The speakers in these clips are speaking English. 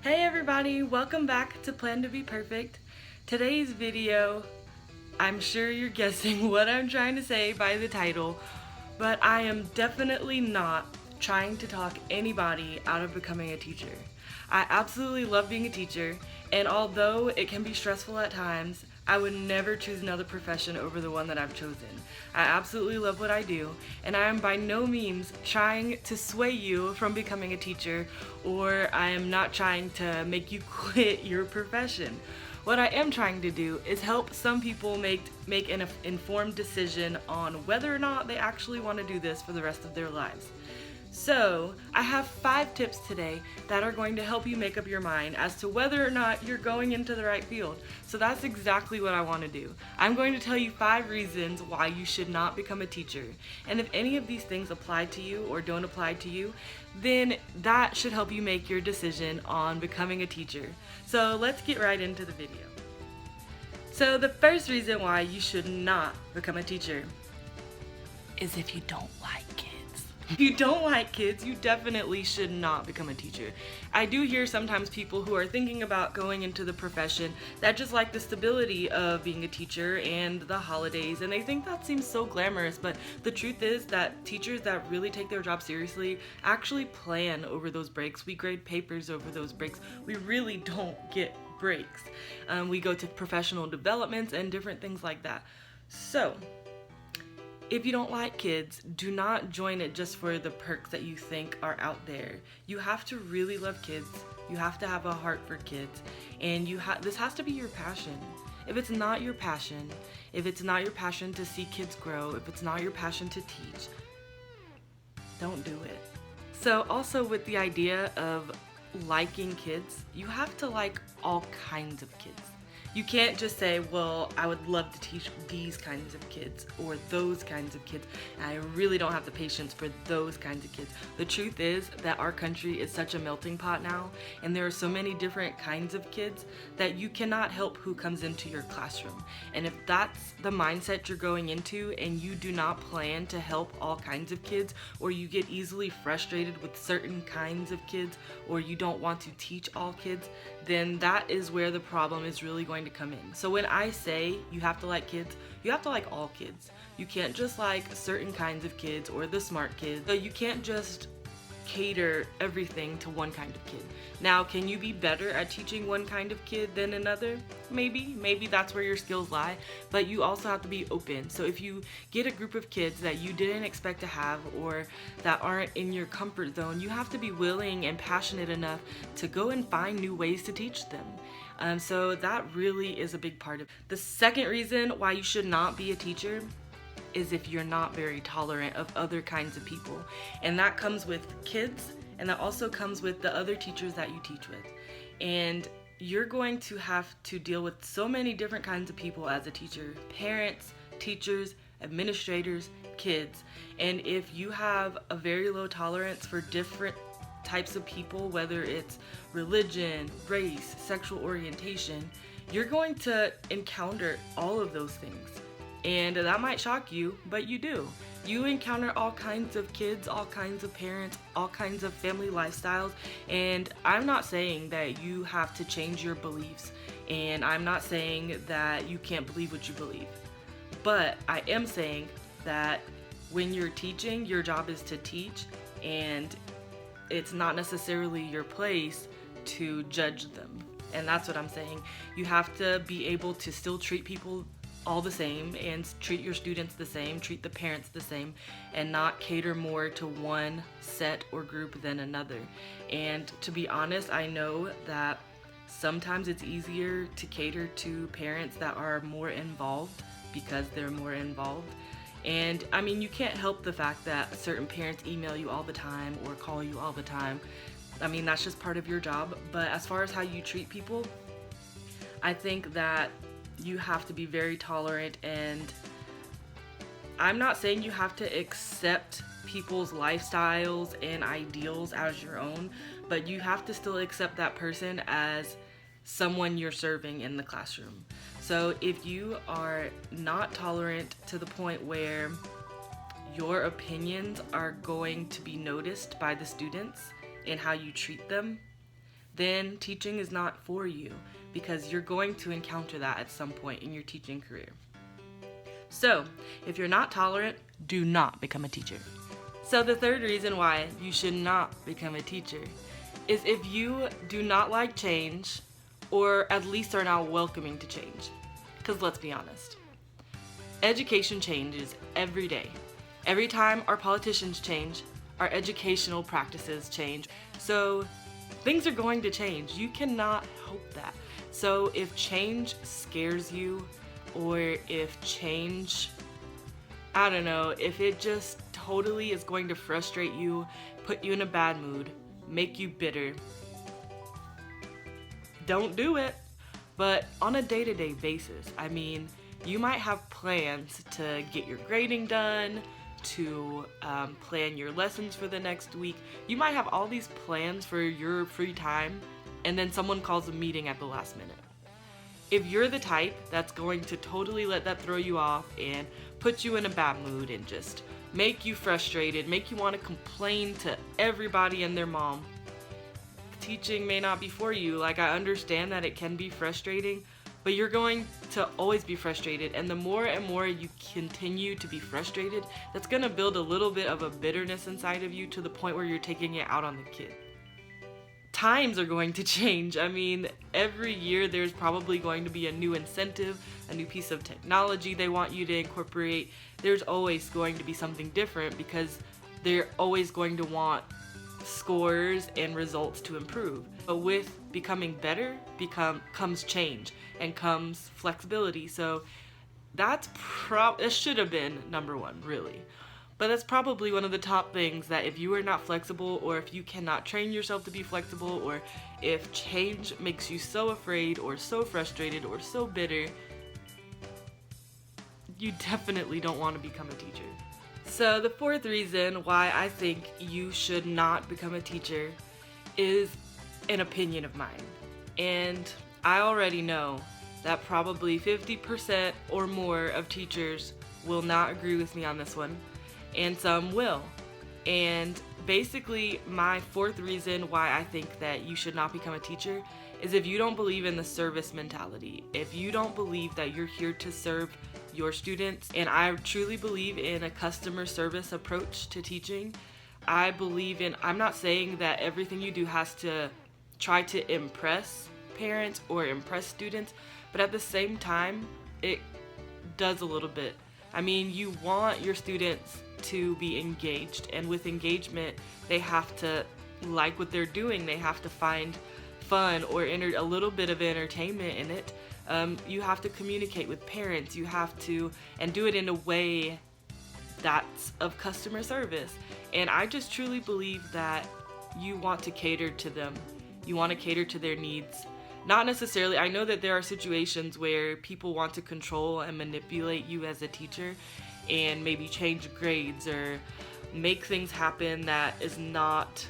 Hey everybody, welcome back to Plan to Be Perfect. Today's video, I'm sure you're guessing what I'm trying to say by the title, but I am definitely not trying to talk anybody out of becoming a teacher. I absolutely love being a teacher, and although it can be stressful at times, I would never choose another profession over the one that I've chosen. I absolutely love what I do, and I am by no means trying to sway you from becoming a teacher, or I am not trying to make you quit your profession. What I am trying to do is help some people make an informed decision on whether or not they actually want to do this for the rest of their lives. So, I have 5 tips today that are going to help you make up your mind as to whether or not you're going into the right field. So that's exactly what I want to do. I'm going to tell you 5 reasons why you should not become a teacher. And if any of these things apply to you or don't apply to you, then that should help you make your decision on becoming a teacher. So let's get right into the video. So the first reason why you should not become a teacher is if you don't like kids. If you don't like kids, you definitely should not become a teacher. I do hear sometimes people who are thinking about going into the profession that just like the stability of being a teacher and the holidays, and they think that seems so glamorous, but the truth is that teachers that really take their job seriously actually plan over those breaks. We grade papers over those breaks. We really don't get breaks. We go to professional developments and different things like that. So, if you don't like kids, do not join it just for the perks that you think are out there. You have to really love kids. You have to have a heart for kids. And this has to be your passion. If it's not your passion, if it's not your passion to see kids grow, if it's not your passion to teach, don't do it. So also with the idea of liking kids, you have to like all kinds of kids. You can't just say, well, I would love to teach these kinds of kids or those kinds of kids. And I really don't have the patience for those kinds of kids. The truth is that our country is such a melting pot now, and there are so many different kinds of kids that you cannot help who comes into your classroom. And if that's the mindset you're going into and you do not plan to help all kinds of kids, or you get easily frustrated with certain kinds of kids, or you don't want to teach all kids, then that is where the problem is really going to come in. So when I say you have to like kids, you have to like all kids. You can't just like certain kinds of kids or the smart kids. So you can't just cater everything to one kind of kid. Now, can you be better at teaching one kind of kid than another? Maybe that's where your skills lie, but you also have to be open. So if you get a group of kids that you didn't expect to have or that aren't in your comfort zone, you have to be willing and passionate enough to go and find new ways to teach them. So that really is a big part of it. The second reason why you should not be a teacher is if you're not very tolerant of other kinds of people. And that comes with kids, and that also comes with the other teachers that you teach with. And you're going to have to deal with so many different kinds of people as a teacher: parents, teachers, administrators, kids. And if you have a very low tolerance for different types of people, whether it's religion, race, sexual orientation, you're going to encounter all of those things. And that might shock you, but you do. You encounter all kinds of kids, all kinds of parents, all kinds of family lifestyles, and I'm not saying that you have to change your beliefs, and I'm not saying that you can't believe what you believe. But I am saying that when you're teaching, your job is to teach, and it's not necessarily your place to judge them. And that's what I'm saying. You have to be able to still treat people all the same and treat your students the same, treat the parents the same, and not cater more to one set or group than another. And to be honest, I know that sometimes it's easier to cater to parents that are more involved because they're more involved. And I mean, you can't help the fact that certain parents email you all the time or call you all the time. I mean, that's just part of your job. But as far as how you treat people, I think that you have to be very tolerant, and I'm not saying you have to accept people's lifestyles and ideals as your own, but you have to still accept that person as someone you're serving in the classroom. So if you are not tolerant to the point where your opinions are going to be noticed by the students and how you treat them, then teaching is not for you, because you're going to encounter that at some point in your teaching career. So, if you're not tolerant, do not become a teacher. So the third reason why you should not become a teacher is if you do not like change, or at least are not welcoming to change. Because let's be honest, education changes every day. Every time our politicians change, our educational practices change. So things are going to change. You cannot hope that. So if change scares you, or if change, I don't know, if it just totally is going to frustrate you, put you in a bad mood, make you bitter, don't do it. But on a day-to-day basis, I mean, you might have plans to get your grading done, to plan your lessons for the next week. You might have all these plans for your free time, and then someone calls a meeting at the last minute. If you're the type that's going to totally let that throw you off and put you in a bad mood and just make you frustrated, make you want to complain to everybody and their mom, teaching may not be for you. Like, I understand that it can be frustrating, but you're going to always be frustrated, and the more and more you continue to be frustrated, that's going to build a little bit of a bitterness inside of you to the point where you're taking it out on the kid. Times are going to change. I mean, every year there's probably going to be a new incentive, a new piece of technology they want you to incorporate. There's always going to be something different, because they're always going to want scores and results to improve. But with becoming better comes change and comes flexibility. So that should have been number one, really. But that's probably one of the top things, that if you are not flexible, or if you cannot train yourself to be flexible, or if change makes you so afraid or so frustrated or so bitter, you definitely don't want to become a teacher. So the fourth reason why I think you should not become a teacher is an opinion of mine. And I already know that probably 50% or more of teachers will not agree with me on this one, and some will. And basically, my fourth reason why I think that you should not become a teacher is if you don't believe in the service mentality. If you don't believe that you're here to serve your students, and I truly believe in a customer service approach to teaching. I'm not saying that everything you do has to try to impress parents or impress students, but at the same time, it does a little bit. I mean, you want your students to be engaged, and with engagement, they have to like what they're doing. They have to find fun or a little bit of entertainment in it. You have to communicate with parents. You have to, and do it in a way that's of customer service. And I just truly believe that you want to cater to them. You want to cater to their needs. Not necessarily, I know that there are situations where people want to control and manipulate you as a teacher, and maybe change grades or make things happen that is not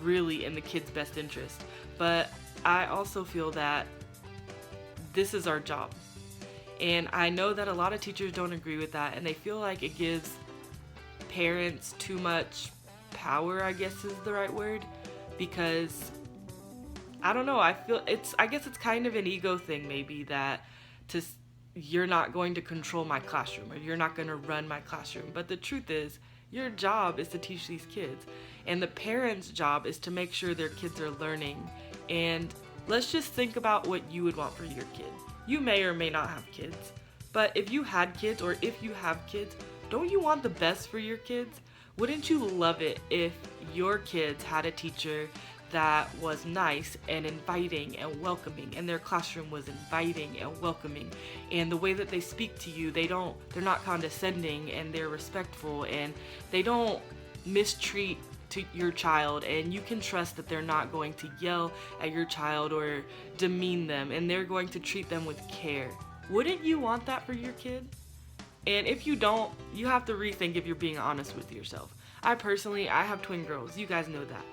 really in the kid's best interest. But I also feel that this is our job. And I know that a lot of teachers don't agree with that, and they feel like it gives parents too much power, I guess is the right word, because I don't know, I guess it's kind of an ego thing, maybe, that you're not going to control my classroom, or you're not going to run my classroom. But the truth is, your job is to teach these kids, and the parents' job is to make sure their kids are learning. And let's just think about what you would want for your kid. You may or may not have kids, but if you had kids, or if you have kids, don't you want the best for your kids? Wouldn't you love it if your kids had a teacher that was nice and inviting and welcoming, and their classroom was inviting and welcoming, and the way that they speak to you, they're not condescending, and they're respectful, and they don't mistreat to your child, and you can trust that they're not going to yell at your child or demean them, and they're going to treat them with care. Wouldn't you want that for your kid? And if you don't, you have to rethink if you're being honest with yourself. I have twin girls, you guys know that.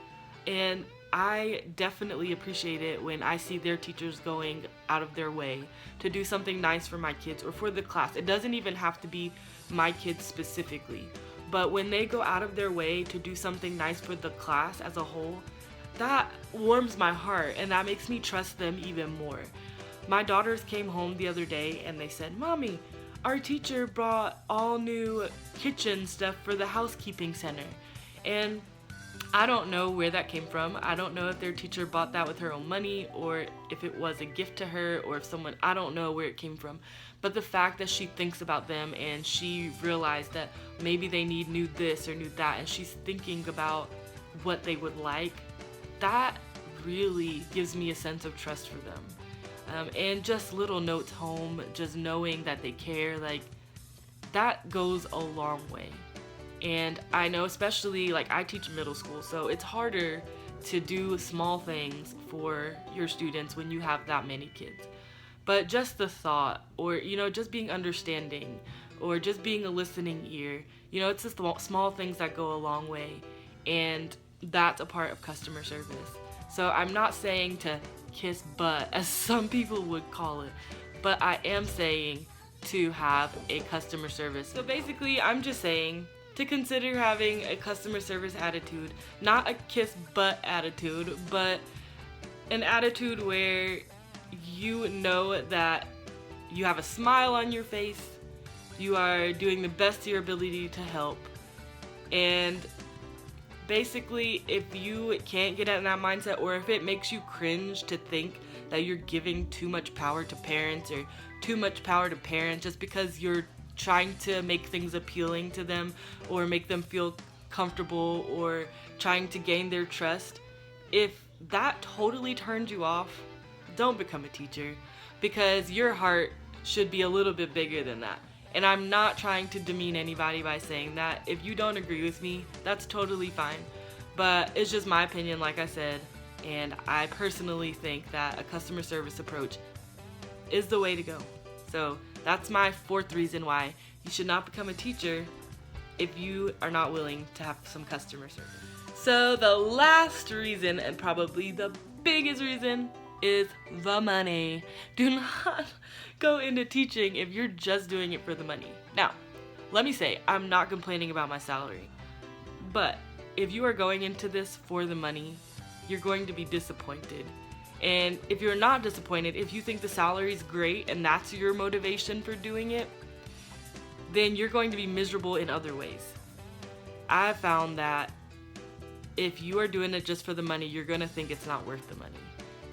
And I definitely appreciate it when I see their teachers going out of their way to do something nice for my kids or for the class. It doesn't even have to be my kids specifically, but when they go out of their way to do something nice for the class as a whole, that warms my heart, and that makes me trust them even more. My daughters came home the other day and they said, "Mommy, our teacher brought all new kitchen stuff for the housekeeping center." And I don't know where that came from. I don't know if their teacher bought that with her own money, or if it was a gift to her, or if someone, I don't know where it came from. But the fact that she thinks about them and she realized that maybe they need new this or new that, and she's thinking about what they would like, that really gives me a sense of trust for them. And just little notes home, just knowing that they care, like, that goes a long way. And I know, especially, like, I teach middle school, so it's harder to do small things for your students when you have that many kids. But just the thought, or, just being understanding, or just being a listening ear, it's the small things that go a long way. And that's a part of customer service. So I'm not saying to kiss butt, as some people would call it, but I am saying to have a customer service. So basically, I'm just saying to consider having a customer service attitude, not a kiss butt attitude, but an attitude where you know that you have a smile on your face, you are doing the best of your ability to help, and basically, if you can't get in that mindset, or if it makes you cringe to think that you're giving too much power to parents, or too much power to parents just because you're trying to make things appealing to them, or make them feel comfortable, or trying to gain their trust, if that totally turns you off, don't become a teacher, because your heart should be a little bit bigger than that. And I'm not trying to demean anybody by saying that. If you don't agree with me, that's totally fine. But it's just my opinion, like I said, and I personally think that a customer service approach is the way to go. So that's my fourth reason why you should not become a teacher if you are not willing to have some customer service. So the last reason, and probably the biggest reason, is the money. Do not go into teaching if you're just doing it for the money. Now, let me say, I'm not complaining about my salary, but if you are going into this for the money, you're going to be disappointed. And if you're not disappointed, if you think the salary is great and that's your motivation for doing it, then you're going to be miserable in other ways. I found that if you are doing it just for the money, you're going to think it's not worth the money.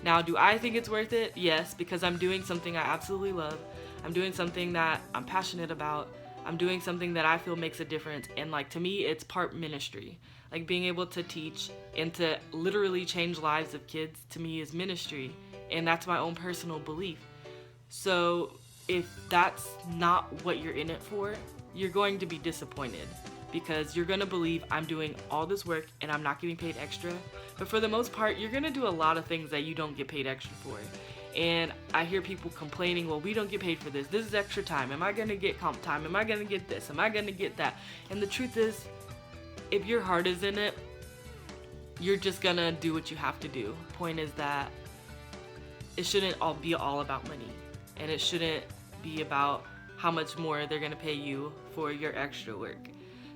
Now, do I think it's worth it? Yes, because I'm doing something I absolutely love. I'm doing something that I'm passionate about. I'm doing something that I feel makes a difference. And like, to me, it's part ministry. Like, being able to teach and to literally change lives of kids, to me, is ministry. And that's my own personal belief. So if that's not what you're in it for, you're going to be disappointed, because you're gonna believe I'm doing all this work and I'm not getting paid extra. But for the most part, you're gonna do a lot of things that you don't get paid extra for. And I hear people complaining, well, we don't get paid for this. This is extra time. Am I gonna get comp time? Am I gonna get this? Am I gonna get that? And the truth is, if your heart is in it, you're just gonna do what you have to do. Point is that it shouldn't all be all about money. And it shouldn't be about how much more they're gonna pay you for your extra work.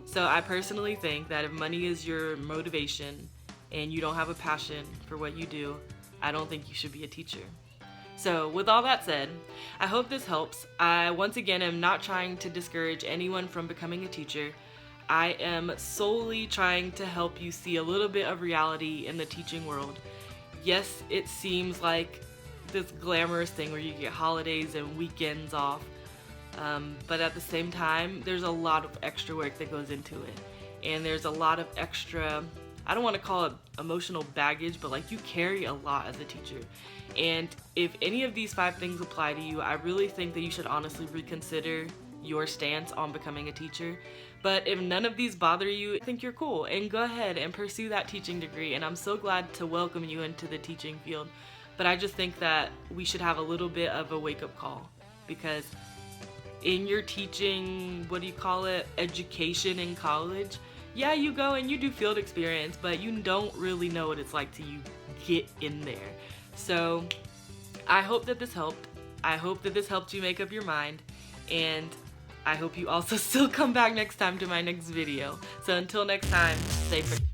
So I personally think that if money is your motivation and you don't have a passion for what you do, I don't think you should be a teacher. So with all that said, I hope this helps. I, once again, am not trying to discourage anyone from becoming a teacher. I am solely trying to help you see a little bit of reality in the teaching world. Yes, it seems like this glamorous thing where you get holidays and weekends off. But at the same time, there's a lot of extra work that goes into it. And there's a lot of extra, I don't want to call it emotional baggage, but like, you carry a lot as a teacher. And if any of these 5 things apply to you, I really think that you should honestly reconsider your stance on becoming a teacher. But if none of these bother you, I think you're cool, and go ahead and pursue that teaching degree. And I'm so glad to welcome you into the teaching field. But I just think that we should have a little bit of a wake-up call, because in your teaching, education in college, yeah, you go and you do field experience, but you don't really know what it's like till you get in there. So I hope that this helped. I hope that this helped you make up your mind, and I hope you also still come back next time to my next video. So until next time, stay pretty.